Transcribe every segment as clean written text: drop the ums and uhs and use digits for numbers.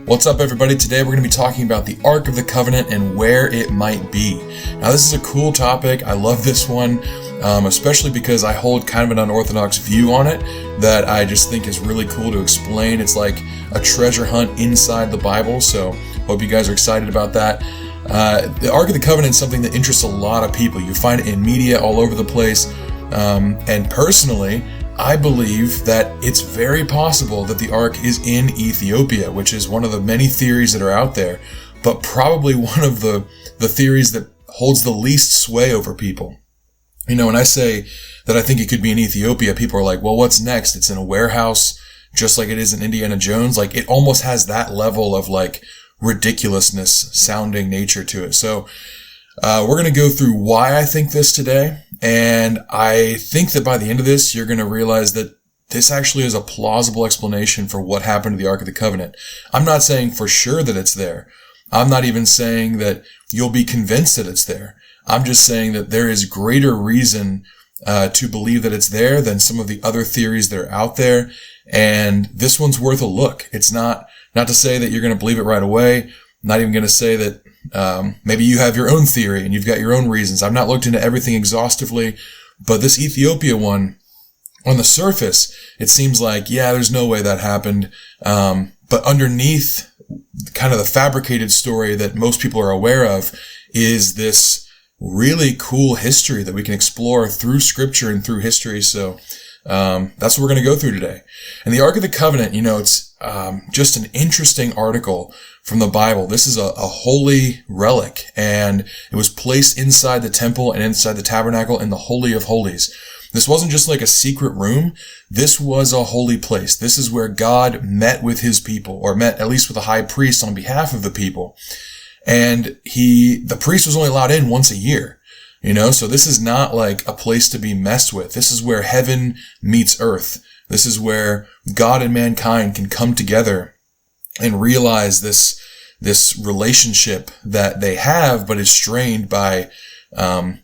What's up, everybody? Today we're going to be talking about the Ark of the Covenant and where it might be. Now, this is a cool topic. I love this one, especially because I hold kind of an unorthodox view on it that I just think is really cool to explain. It's like a treasure hunt inside the Bible, so hope you guys are excited about that. The Ark of the Covenant is something that interests a lot of people. You find it in media all over the place, and personally, I believe that it's very possible that the Ark is in Ethiopia, which is one of the many theories that are out there, but probably one of the theories that holds the least sway over people. You know, when I say that I think it could be in Ethiopia, people are like, well, what's next? It's in a warehouse, just like it is in Indiana Jones. Like, it almost has that level of like ridiculousness sounding nature to it. So, we're going to go through why I think this today, and I think that by the end of this, you're going to realize that this actually is a plausible explanation for what happened to the Ark of the Covenant. I'm not saying for sure that it's there. I'm not even saying that you'll be convinced that it's there. I'm just saying that there is greater reason to believe that it's there than some of the other theories that are out there, and this one's worth a look. It's not to say that you're going to believe it right away. Not even going to say that maybe you have your own theory and you've got your own reasons. I've not looked into everything exhaustively, but this Ethiopia one, on the surface, it seems like, yeah, there's no way that happened. But underneath kind of the fabricated story that most people are aware of is this really cool history that we can explore through scripture and through history. So that's what we're going to go through today. And the Ark of the Covenant, you know, it's just an interesting article from the Bible. This is a holy relic, and it was placed inside the temple and inside the tabernacle in the Holy of Holies. This wasn't just like a secret room. This was a holy place. This is where God met with his people, or met at least with a high priest on behalf of the people. And the priest was only allowed in once a year. You know, so this is not like a place to be messed with. This is where heaven meets earth. This is where God and mankind can come together and realize this relationship that they have, but is strained by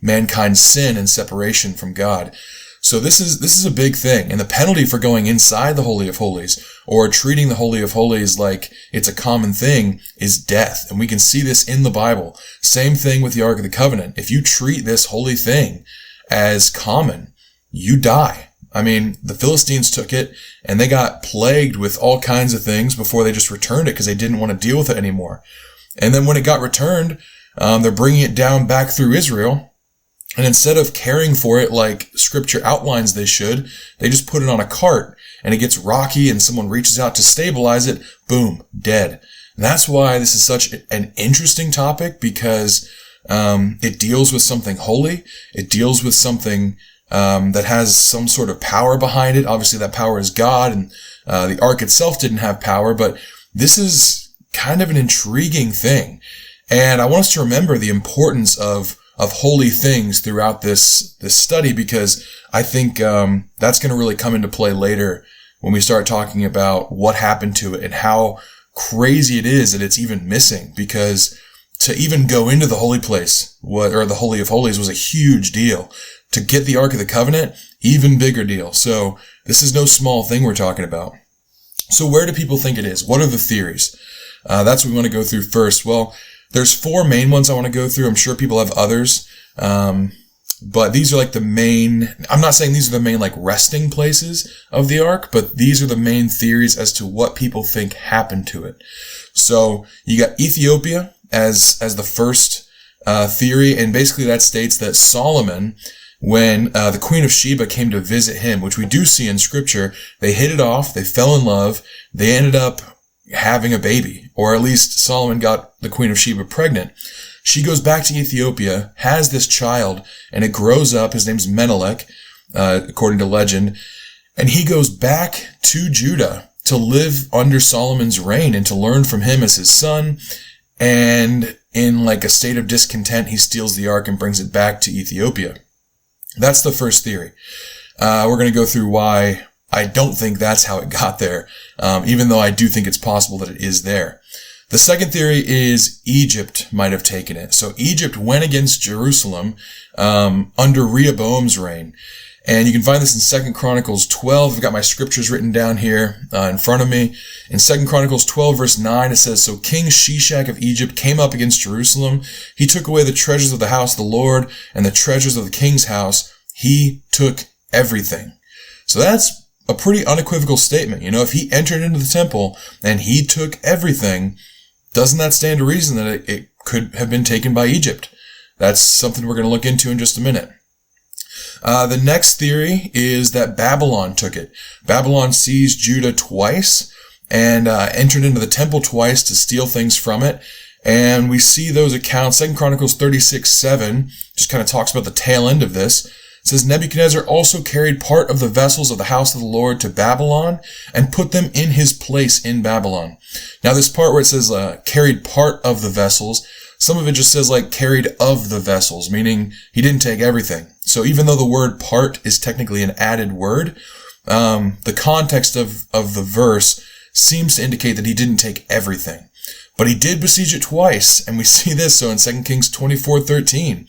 mankind's sin and separation from God. So this is a big thing. And the penalty for going inside the Holy of Holies or treating the Holy of Holies like it's a common thing is death. And we can see this in the Bible. Same thing with the Ark of the Covenant. If you treat this holy thing as common, you die. I mean, the Philistines took it and they got plagued with all kinds of things before they just returned it because they didn't want to deal with it anymore. And then when it got returned, they're bringing it down back through Israel. And instead of caring for it like scripture outlines they should, they just put it on a cart and it gets rocky and someone reaches out to stabilize it. Boom, dead. And that's why this is such an interesting topic, because it deals with something holy. It deals with something that has some sort of power behind it. Obviously, that power is God, and the Ark itself didn't have power, but this is kind of an intriguing thing. And I want us to remember the importance of holy things throughout this study, because I think that's going to really come into play later when we start talking about what happened to it and how crazy it is that it's even missing, because to even go into the holy place, or the Holy of Holies, was a huge deal. To get the Ark of the Covenant, even bigger deal. So this is no small thing we're talking about. So where do people think it is? What are the theories? That's what we want to go through first. Well, there's 4 main ones I want to go through. I'm sure people have others. But these are like the main, I'm not saying these are the main like resting places of the Ark, but these are the main theories as to what people think happened to it. So you got Ethiopia as the first theory, and basically that states that Solomon, when the Queen of Sheba came to visit him, which we do see in scripture, they hit it off, they fell in love, they ended up having a baby, or at least Solomon got the Queen of Sheba pregnant. She goes back to Ethiopia, has this child, and it grows up. His name's Menelik, according to legend, and he goes back to Judah to live under Solomon's reign and to learn from him as his son. And in like a state of discontent, he steals the Ark and brings it back to Ethiopia. That's the first theory. We're going to go through why I don't think that's how it got there, even though I do think it's possible that it is there. The second theory is Egypt might have taken it. So Egypt went against Jerusalem under Rehoboam's reign. And you can find this in 2 Chronicles 12. I've got my scriptures written down here in front of me. In 2 Chronicles 12, verse 9, it says, "So King Shishak of Egypt came up against Jerusalem. He took away the treasures of the house of the Lord and the treasures of the king's house. He took everything." So that's a pretty unequivocal statement. If he entered into the temple and he took everything, doesn't that stand to reason that it could have been taken by Egypt? That's something we're going to look into in just a minute. The next theory is that Babylon took it. Babylon seized Judah twice and entered into the temple twice to steal things from it. And we see those accounts. 2 Chronicles 36:7 just kind of talks about the tail end of this. It says, "Nebuchadnezzar also carried part of the vessels of the house of the Lord to Babylon and put them in his place in Babylon." Now this part where it says carried part of the vessels, some of it just says carried of the vessels, meaning he didn't take everything. So even though the word part is technically an added word, the context of the verse seems to indicate that he didn't take everything. But he did besiege it twice, and we see this. So in 2 Kings 24:13,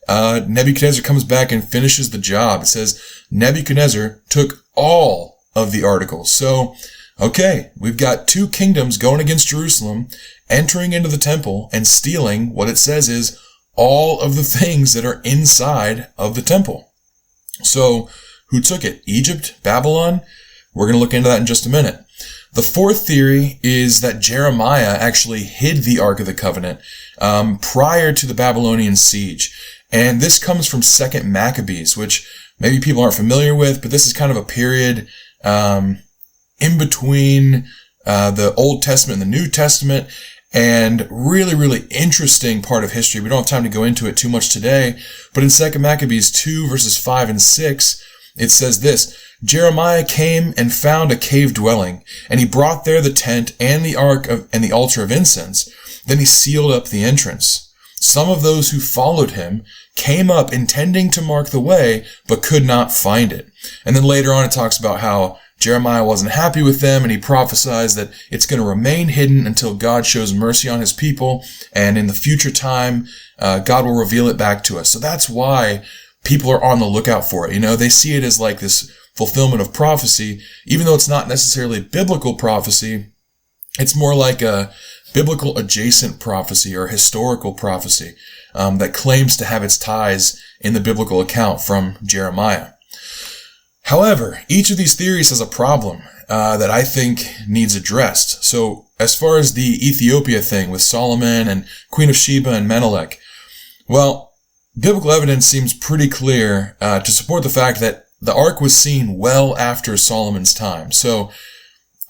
Nebuchadnezzar comes back and finishes the job. It says, Nebuchadnezzar took all of the articles. So, okay, we've got two kingdoms going against Jerusalem, entering into the temple and stealing what it says is all of the things that are inside of the temple. So, who took it? Egypt? Babylon? We're going to look into that in just a minute. The fourth theory is that Jeremiah actually hid the Ark of the Covenant prior to the Babylonian siege. And this comes from 2 Maccabees, which maybe people aren't familiar with, but this is kind of a period in between the Old Testament and the New Testament, and really, really interesting part of history. We don't have time to go into it too much today, but in 2 Maccabees 2, verses 5 and 6, it says this, "Jeremiah came and found a cave dwelling, and he brought there the tent and the ark and the altar of incense. Then he sealed up the entrance. Some of those who followed him came up intending to mark the way, but could not find it." And then later on it talks about how Jeremiah wasn't happy with them, and he prophesies that it's going to remain hidden until God shows mercy on his people, and in the future time, God will reveal it back to us. So that's why people are on the lookout for it. They see it as this fulfillment of prophecy, even though it's not necessarily biblical prophecy. It's more like a biblical adjacent prophecy or historical prophecy that claims to have its ties in the biblical account from Jeremiah. However, each of these theories has a problem that I think needs addressed. So as far as the Ethiopia thing with Solomon and Queen of Sheba and Menelik, well, biblical evidence seems pretty clear to support the fact that the ark was seen well after Solomon's time. So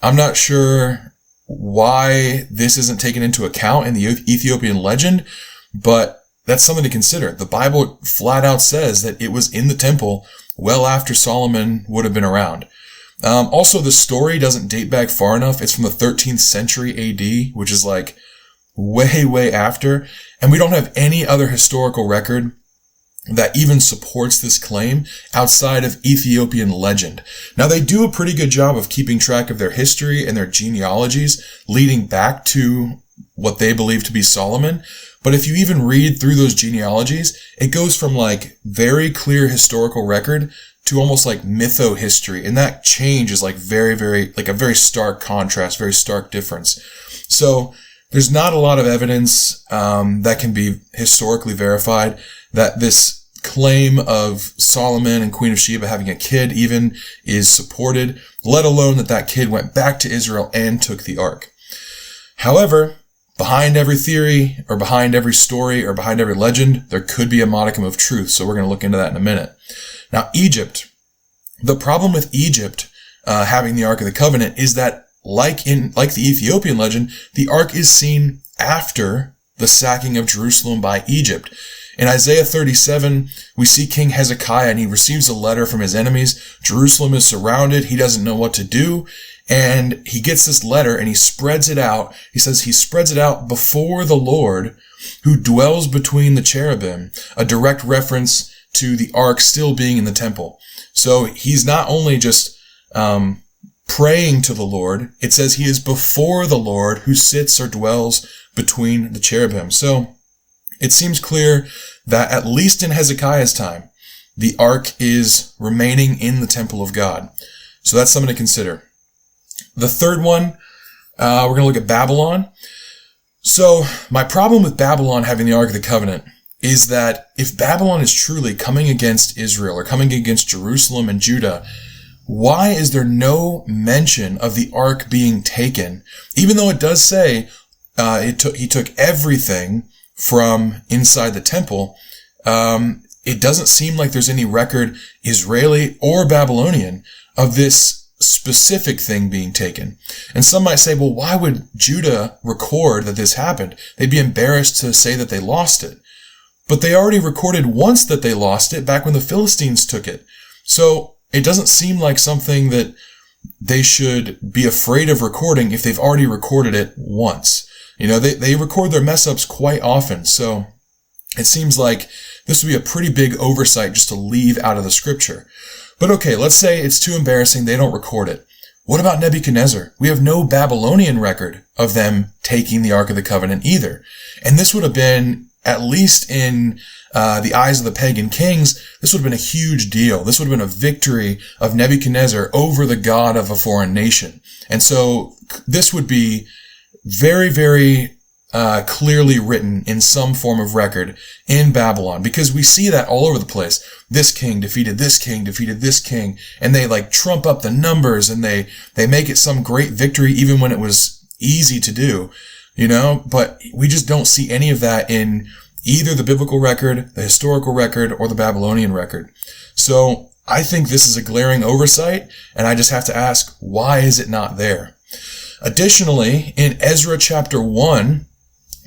I'm not sure why this isn't taken into account in the Ethiopian legend, but that's something to consider. The Bible flat out says that it was in the temple well after Solomon would have been around. Also, the story doesn't date back far enough. It's from the 13th century AD, which is way, way after. And we don't have any other historical record that even supports this claim outside of Ethiopian legend. Now, they do a pretty good job of keeping track of their history and their genealogies leading back to what they believe to be Solomon. But if you even read through those genealogies, it goes from very clear historical record to almost mytho history. And that change is very, very, a very stark contrast, very stark difference. So there's not a lot of evidence that can be historically verified that this claim of Solomon and Queen of Sheba having a kid even is supported, let alone that kid went back to Israel and took the ark. However, behind every theory or behind every story or behind every legend, there could be a modicum of truth. So we're going to look into that in a minute. Now, Egypt. The problem with Egypt having the Ark of the Covenant is that, like the Ethiopian legend, the Ark is seen after the sacking of Jerusalem by Egypt. In Isaiah 37, we see King Hezekiah, and he receives a letter from his enemies. Jerusalem is surrounded. He doesn't know what to do. And he gets this letter and he spreads it out. He says he spreads it out before the Lord who dwells between the cherubim, a direct reference to the ark still being in the temple. So he's not only just praying to the Lord, it says he is before the Lord who sits or dwells between the cherubim. So it seems clear that at least in Hezekiah's time, the ark is remaining in the temple of God. So that's something to consider. The third one, we're going to look at Babylon. So my problem with Babylon having the Ark of the Covenant is that if Babylon is truly coming against Israel or coming against Jerusalem and Judah, why is there no mention of the ark being taken? Even though it does say he took everything from inside the temple, it doesn't seem like there's any record, Israeli or Babylonian, of this specific thing being taken. And some might say, well, why would Judah record that this happened? They'd be embarrassed to say that they lost it. But they already recorded once that they lost it back when the Philistines took it. So it doesn't seem like something that they should be afraid of recording if they've already recorded it once. You know, they record their mess ups quite often. So it seems like this would be a pretty big oversight just to leave out of the scripture. But okay, let's say it's too embarrassing, they don't record it. What about Nebuchadnezzar? We have no Babylonian record of them taking the Ark of the Covenant either. And this would have been, at least in the eyes of the pagan kings, this would have been a huge deal. This would have been a victory of Nebuchadnezzar over the god of a foreign nation. And so this would be very, very clearly written in some form of record in Babylon, because we see that all over the place. This king defeated this king, defeated this king, and they like trump up the numbers and they make it some great victory even when it was easy to do, you know, but we just don't see any of that in either the biblical record, the historical record, or the Babylonian record. So I think this is a glaring oversight, and I just have to ask, why is it not there? Additionally, in Ezra chapter 1,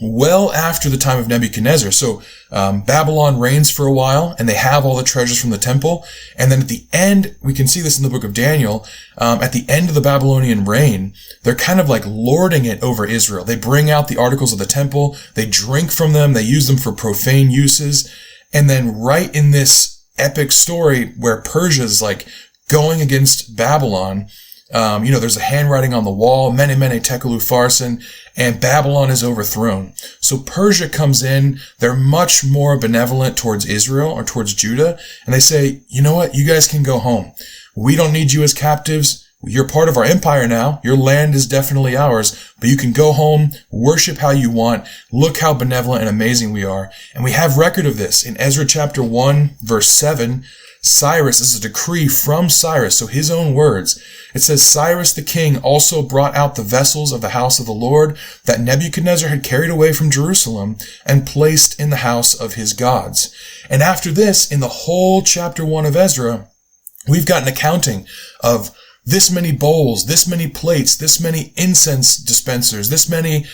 well after the time of Nebuchadnezzar. So Babylon reigns for a while, and they have all the treasures from the temple. And then at the end, we can see this in the book of Daniel, at the end of the Babylonian reign, they're kind of like lording it over Israel. They bring out the articles of the temple, they drink from them, they use them for profane uses. And then right in this epic story where Persia's like going against Babylon, there's a handwriting on the wall, Mene Mene Tekel Upharsin, and Babylon is overthrown. So Persia comes in, they're much more benevolent towards Israel or towards Judah, and they say, you know what, you guys can go home. We don't need you as captives. You're part of our empire now. Your land is definitely ours, but you can go home, worship how you want. Look how benevolent and amazing we are. And we have record of this in Ezra chapter 1, verse 7. Cyrus, this is a decree from Cyrus, so his own words. It says, Cyrus the king also brought out the vessels of the house of the Lord that Nebuchadnezzar had carried away from Jerusalem and placed in the house of his gods. And after this, in the whole chapter 1 of Ezra, we've got an accounting of this many bowls, this many plates, this many incense dispensers, this many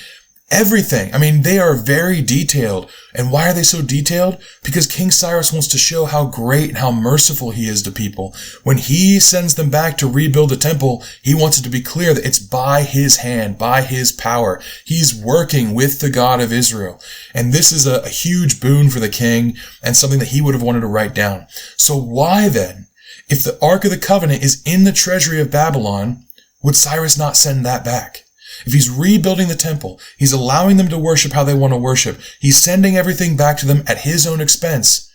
everything. I mean, they are very detailed. And why are they so detailed? Because King Cyrus wants to show how great and how merciful he is to people. When he sends them back to rebuild the temple, he wants it to be clear that it's by his hand, by his power. He's working with the God of Israel. And this is a huge boon for the king and something that he would have wanted to write down. So why then, if the Ark of the Covenant is in the treasury of Babylon, would Cyrus not send that back? If he's rebuilding the temple, he's allowing them to worship how they want to worship. He's sending everything back to them at his own expense,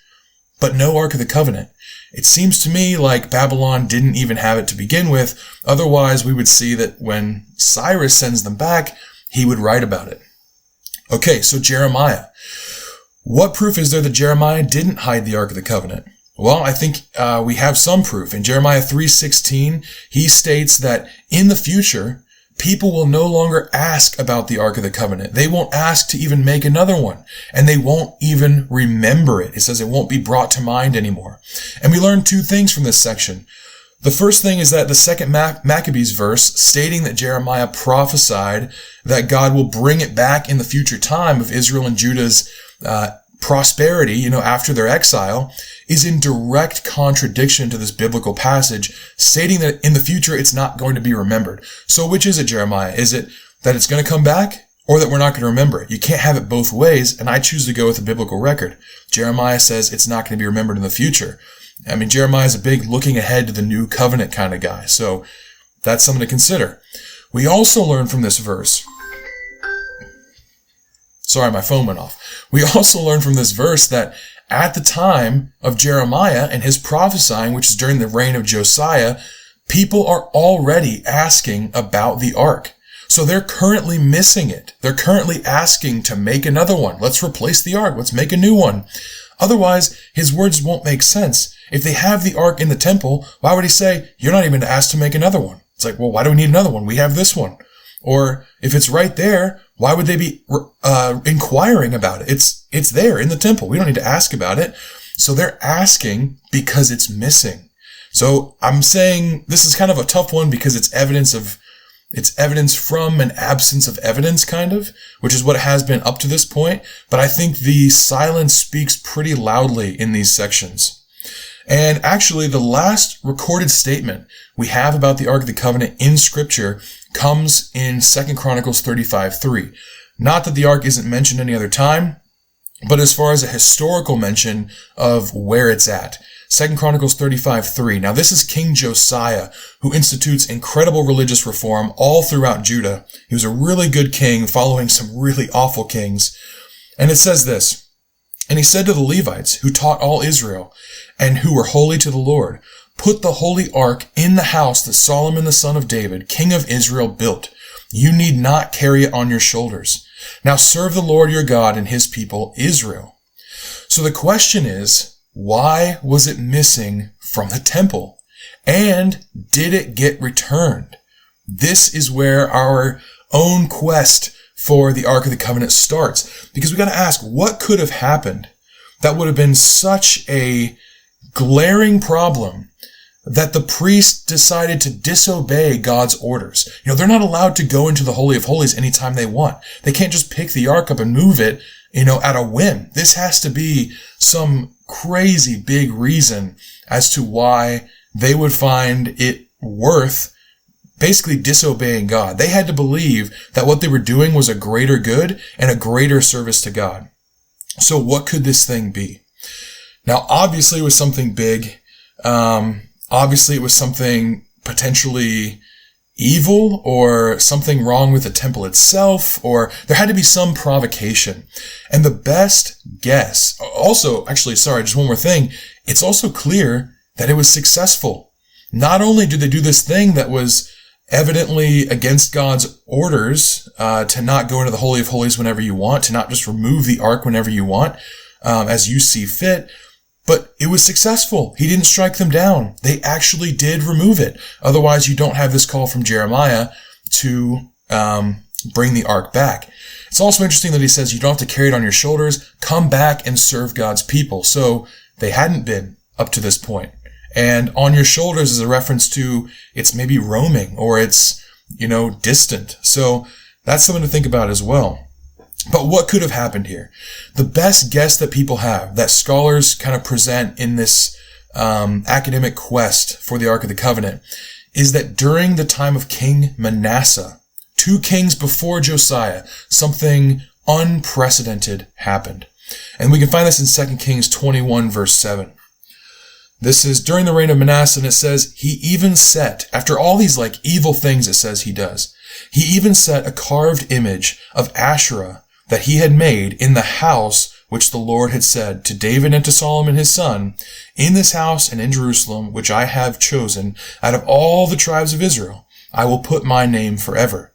but no Ark of the Covenant. It seems to me like Babylon didn't even have it to begin with. Otherwise, we would see that when Cyrus sends them back, he would write about it. Okay, so Jeremiah. What proof is there that Jeremiah didn't hide the Ark of the Covenant? Well, I think we have some proof. In Jeremiah 3:16, he states that in the future, people will no longer ask about the Ark of the Covenant. They won't ask to even make another one, and they won't even remember it. It says it won't be brought to mind anymore. And we learn two things from this section. The first thing is that the second Maccabees verse, stating that Jeremiah prophesied that God will bring it back in the future time of Israel and Judah's prosperity, after their exile, is in direct contradiction to this biblical passage, stating that in the future it's not going to be remembered. So which is it, Jeremiah? Is it that it's going to come back, or that we're not going to remember it? You can't have it both ways, and I choose to go with the biblical record. Jeremiah says it's not going to be remembered in the future. I mean, Jeremiah is a big looking ahead to the new covenant kind of guy, so that's something to consider. We also learn from this verse. Sorry, my phone went off. We also learn from this verse that At the time of Jeremiah and his prophesying, which is during the reign of Josiah, people are already asking about the ark. So they're currently missing it. They're currently asking to make another one. Let's replace the ark. Let's make a new one. Otherwise, his words won't make sense. If they have the ark in the temple, why would he say, you're not even asked to make another one? It's like, well, why do we need another one? We have this one. Or if it's right there, why would they be inquiring about it? It's there in the temple. We don't need to ask about it. So they're asking because it's missing. So I'm saying this is kind of a tough one because it's evidence from an absence of evidence, kind of, which is what it has been up to this point. But I think the silence speaks pretty loudly in these sections. And actually, the last recorded statement we have about the Ark of the Covenant in Scripture comes in 2 Chronicles 35:3. Not that the Ark isn't mentioned any other time, but as far as a historical mention of where it's at. 2 Chronicles 35:3. Now this is King Josiah, who institutes incredible religious reform all throughout Judah. He was a really good king, following some really awful kings. And it says this, and he said to the Levites, who taught all Israel, and who were holy to the Lord, put the holy ark in the house that Solomon the son of David, king of Israel, built. You need not carry it on your shoulders. Now serve the Lord your God and his people, Israel. So the question is, why was it missing from the temple? And did it get returned? This is where our own quest for the Ark of the Covenant starts. Because we got to ask, what could have happened that would have been such a glaring problem that the priest decided to disobey God's orders? You know, they're not allowed to go into the Holy of Holies anytime they want. They can't just pick the ark up and move it, at a whim. This has to be some crazy big reason as to why they would find it worth basically disobeying God. They had to believe that what they were doing was a greater good and a greater service to God. So what could this thing be? Now, obviously it was something big. Obviously it was something potentially evil or something wrong with the temple itself, or there had to be some provocation. And the best guess, just one more thing. It's also clear that it was successful. Not only did they do this thing that was evidently against God's orders, to not go into the Holy of Holies whenever you want, to not just remove the ark whenever you want, as you see fit, but it was successful. He didn't strike them down. They actually did remove it. Otherwise, you don't have this call from Jeremiah to bring the ark back. It's also interesting that he says you don't have to carry it on your shoulders. Come back and serve God's people. So they hadn't been up to this point. And on your shoulders is a reference to it's maybe roaming or it's, distant. So that's something to think about as well. But what could have happened here? The best guess that people have, that scholars kind of present in this academic quest for the Ark of the Covenant, is that during the time of King Manasseh, 2 kings before Josiah, something unprecedented happened. And we can find this in 2 Kings 21, verse 7. This is during the reign of Manasseh, and it says, he even set, after all these evil things it says he does, he even set a carved image of Asherah that he had made in the house which the Lord had said to David and to Solomon his son, in this house and in Jerusalem, which I have chosen, out of all the tribes of Israel, I will put my name forever.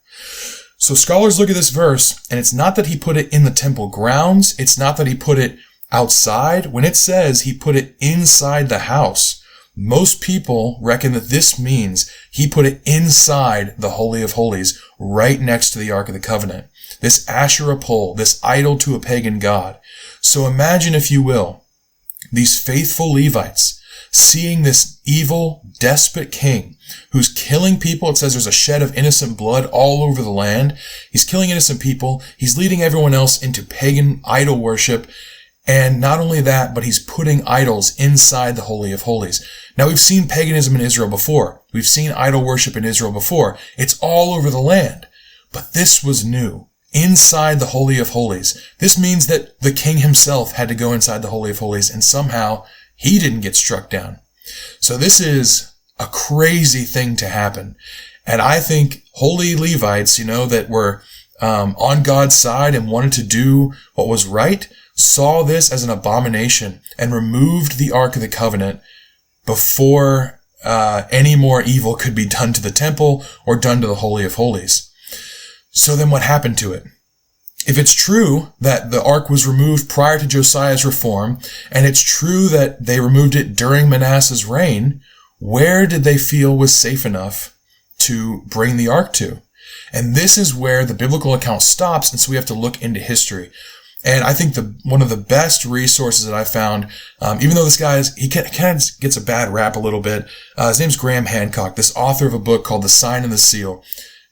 So scholars look at this verse, and it's not that he put it in the temple grounds, it's not that he put it outside. When it says he put it inside the house, most people reckon that this means he put it inside the Holy of Holies, right next to the Ark of the Covenant. This Asherah pole, this idol to a pagan god. So imagine, if you will, these faithful Levites seeing this evil, despot king who's killing people. It says there's a shed of innocent blood all over the land. He's killing innocent people. He's leading everyone else into pagan idol worship. And not only that, but he's putting idols inside the Holy of Holies. Now, we've seen paganism in Israel before. We've seen idol worship in Israel before. It's all over the land. But this was new. Inside the Holy of Holies. This means that the king himself had to go inside the Holy of Holies, and somehow he didn't get struck down. So this is a crazy thing to happen. And I think holy Levites, that were on God's side and wanted to do what was right, saw this as an abomination and removed the Ark of the Covenant before any more evil could be done to the temple or done to the Holy of Holies. So then what happened to it? If it's true that the Ark was removed prior to Josiah's reform, and it's true that they removed it during Manasseh's reign, where did they feel was safe enough to bring the Ark to? And this is where the biblical account stops, and so we have to look into history. And I think one of the best resources that I found, even though this guy he kind of gets a bad rap a little bit, his name's Graham Hancock, this author of a book called The Sign and the Seal.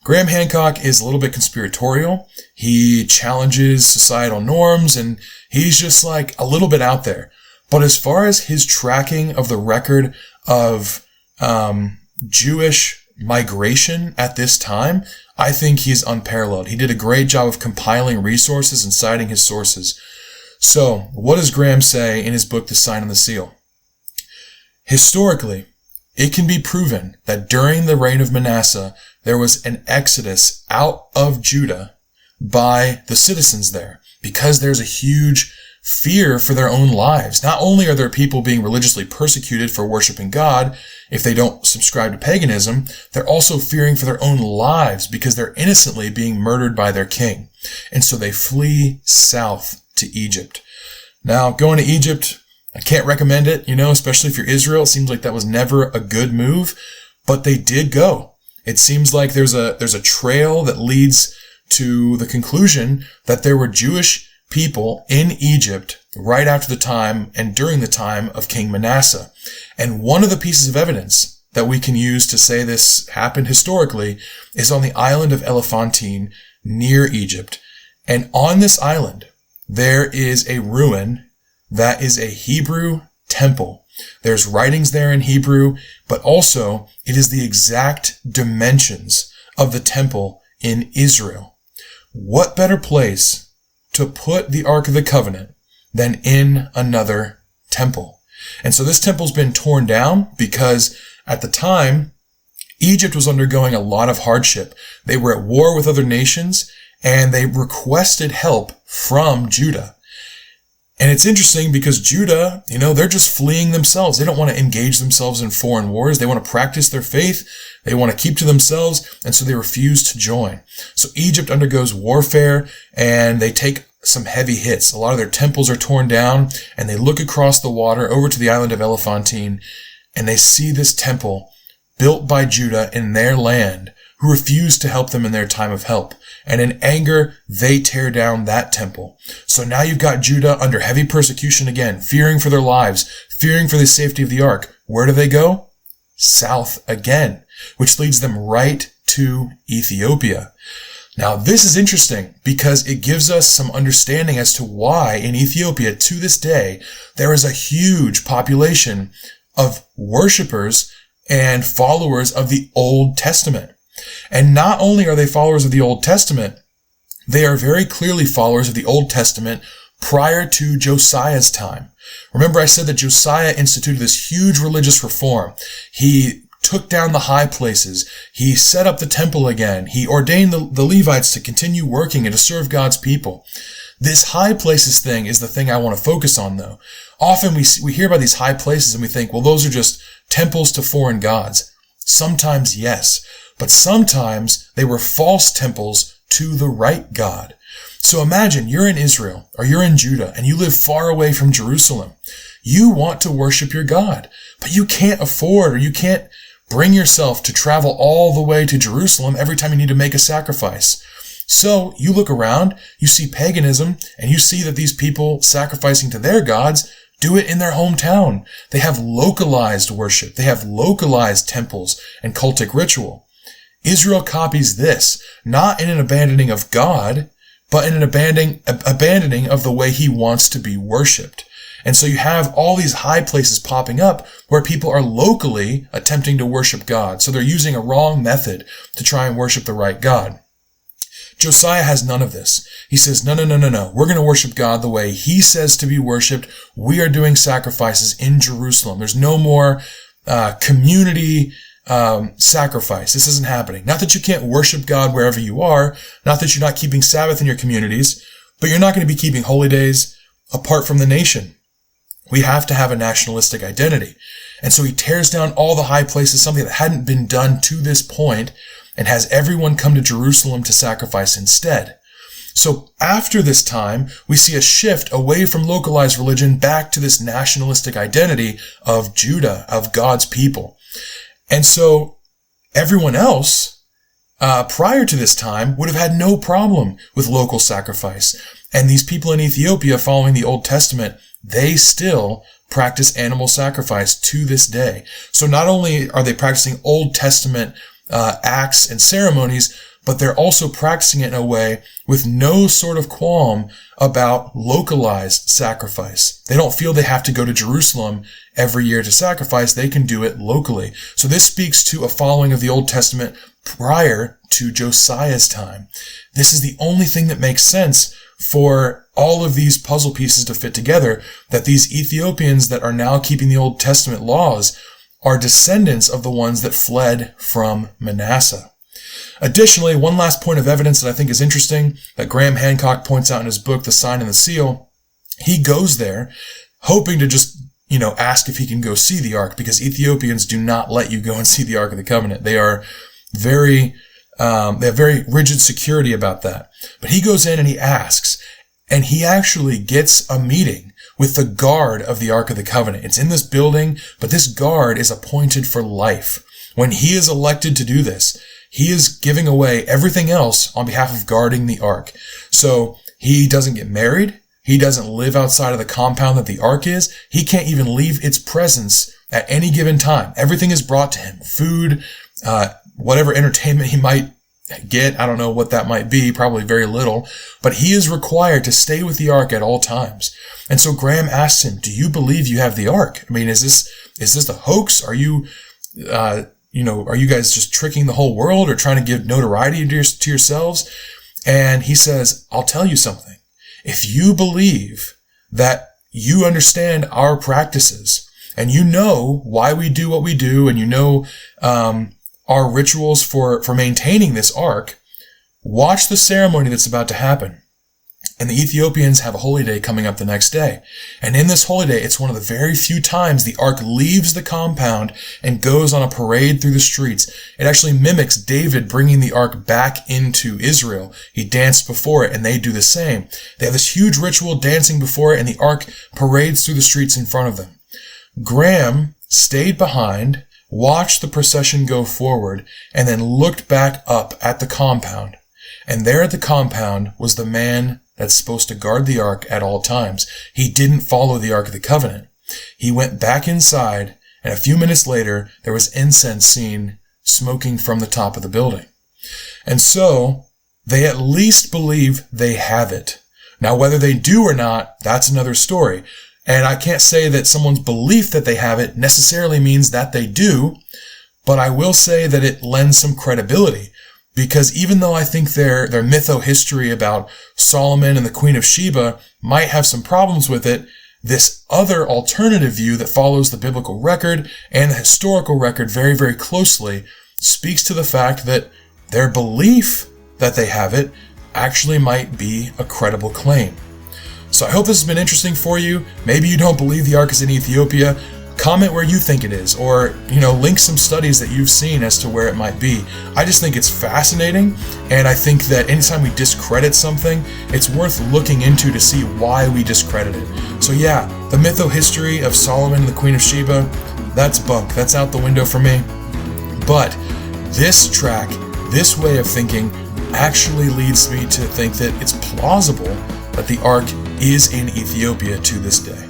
Graham Hancock is a little bit conspiratorial. He challenges societal norms, and he's just like a little bit out there. But as far as his tracking of the record of Jewish migration at this time, I think he's unparalleled. He did a great job of compiling resources and citing his sources. So, what does Graham say in his book, The Sign and the Seal? Historically, it can be proven that during the reign of Manasseh, there was an exodus out of Judah by the citizens there, because there's a huge fear for their own lives. Not only are there people being religiously persecuted for worshiping God if they don't subscribe to paganism, they're also fearing for their own lives because they're innocently being murdered by their king. And so they flee south to Egypt. Now, going to Egypt, I can't recommend it, especially if you're Israel. It seems like that was never a good move, but they did go. It seems like there's a trail that leads to the conclusion that there were Jewish people in Egypt right after the time and during the time of King Manasseh. And one of the pieces of evidence that we can use to say this happened historically is on the island of Elephantine near Egypt. And on this island, there is a ruin that is a Hebrew temple. There's writings there in Hebrew, but also it is the exact dimensions of the temple in Israel. What better place to put the Ark of the Covenant than in another temple? And so this temple's been torn down because at the time, Egypt was undergoing a lot of hardship. They were at war with other nations, and they requested help from Judah. And it's interesting because Judah, they're just fleeing themselves. They don't want to engage themselves in foreign wars. They want to practice their faith. They want to keep to themselves. And so they refuse to join. So Egypt undergoes warfare, and they take some heavy hits. A lot of their temples are torn down, and they look across the water over to the island of Elephantine, and they see this temple built by Judah in their land, who refused to help them in their time of help. And in anger, they tear down that temple. So now you've got Judah under heavy persecution again, fearing for their lives, fearing for the safety of the ark. Where do they go? South again, which leads them right to Ethiopia. Now, this is interesting because it gives us some understanding as to why in Ethiopia to this day, there is a huge population of worshipers and followers of the Old Testament. And not only are they followers of the Old Testament, they are very clearly followers of the Old Testament prior to Josiah's time. Remember, I said that Josiah instituted this huge religious reform. He took down the high places. He set up the temple again. He ordained the Levites to continue working and to serve God's people. This high places thing is the thing I want to focus on, though. Often we hear about these high places and we think, well, those are just temples to foreign gods. Sometimes, yes. But sometimes they were false temples to the right God. So imagine you're in Israel or you're in Judah and you live far away from Jerusalem. You want to worship your God, but you can't afford or you can't bring yourself to travel all the way to Jerusalem every time you need to make a sacrifice. So you look around, you see paganism, and you see that these people sacrificing to their gods do it in their hometown. They have localized worship. They have localized temples and cultic ritual. Israel copies this, not in an abandoning of God, but in an abandoning of the way he wants to be worshipped. And so you have all these high places popping up where people are locally attempting to worship God. So they're using a wrong method to try and worship the right God. Josiah has none of this. He says, no. We're going to worship God the way he says to be worshiped. We are doing sacrifices in Jerusalem. There's no more community sacrifice. This isn't happening. Not that you can't worship God wherever you are, not that you're not keeping Sabbath in your communities, but you're not going to be keeping holy days. apart from the nation. We have to have a nationalistic identity. And so he tears down all the high places, something that hadn't been done to this point, and has everyone come to Jerusalem to sacrifice instead. So after this time, we see a shift away from localized religion back to this nationalistic identity of Judah, of God's people. And so everyone else, prior to this time, would have had no problem with local sacrifice. And these people in Ethiopia, following the Old Testament, they still practice animal sacrifice to this day. So not only are they practicing Old Testament acts and ceremonies, but they're also practicing it in a way with no sort of qualm about localized sacrifice. They don't feel they have to go to Jerusalem every year to sacrifice. They can do it locally. So this speaks to a following of the Old Testament prior to Josiah's time. This is the only thing that makes sense for all of these puzzle pieces to fit together, that these Ethiopians that are now keeping the Old Testament laws are descendants of the ones that fled from Manasseh. Additionally, one last point of evidence that I think is interesting that Graham Hancock points out in his book, The Sign and the Seal. He goes there hoping to just, ask if he can go see the Ark, because Ethiopians do not let you go and see the Ark of the Covenant. They are they have very rigid security about that. But he goes in and he asks, and he actually gets a meeting with the guard of the Ark of the Covenant. It's in this building, but this guard is appointed for life. When he is elected to do this, he is giving away everything else on behalf of guarding the Ark. So he doesn't get married. He doesn't live outside of the compound that the Ark is. He can't even leave its presence at any given time. Everything is brought to him. Food, whatever entertainment he might get. I don't know what that might be, probably very little, but he is required to stay with the Ark at all times. And so Graham asks him, do you believe you have the Ark? I mean, is this a hoax? Are you guys just tricking the whole world or trying to give notoriety to yourselves? And he says, I'll tell you something. If you believe that you understand our practices and you know why we do what we do, and you know, our rituals for maintaining this Ark, watch the ceremony that's about to happen. And the Ethiopians have a holy day coming up the next day. And in this holy day, it's one of the very few times the Ark leaves the compound and goes on a parade through the streets. It actually mimics David bringing the Ark back into Israel. He danced before it, and they do the same. They have this huge ritual dancing before it, and the Ark parades through the streets in front of them. Graham stayed behind, watched the procession go forward, and then looked back up at the compound. And there at the compound was the man that's supposed to guard the Ark at all times. He didn't follow the Ark of the Covenant. He went back inside, and a few minutes later, there was incense seen smoking from the top of the building. And so, they at least believe they have it. Now, whether they do or not, that's another story. And I can't say that someone's belief that they have it necessarily means that they do, but I will say that it lends some credibility. Because even though I think their mytho-history about Solomon and the Queen of Sheba might have some problems with it, this other alternative view that follows the biblical record and the historical record very, very closely speaks to the fact that their belief that they have it actually might be a credible claim. So I hope this has been interesting for you. Maybe you don't believe the Ark is in Ethiopia. Comment where you think it is, or, link some studies that you've seen as to where it might be. I just think it's fascinating, and I think that anytime we discredit something, it's worth looking into to see why we discredit it. So yeah, the mytho-history of Solomon and the Queen of Sheba, that's bunk. That's out the window for me. But this track, this way of thinking, actually leads me to think that it's plausible that the Ark is in Ethiopia to this day.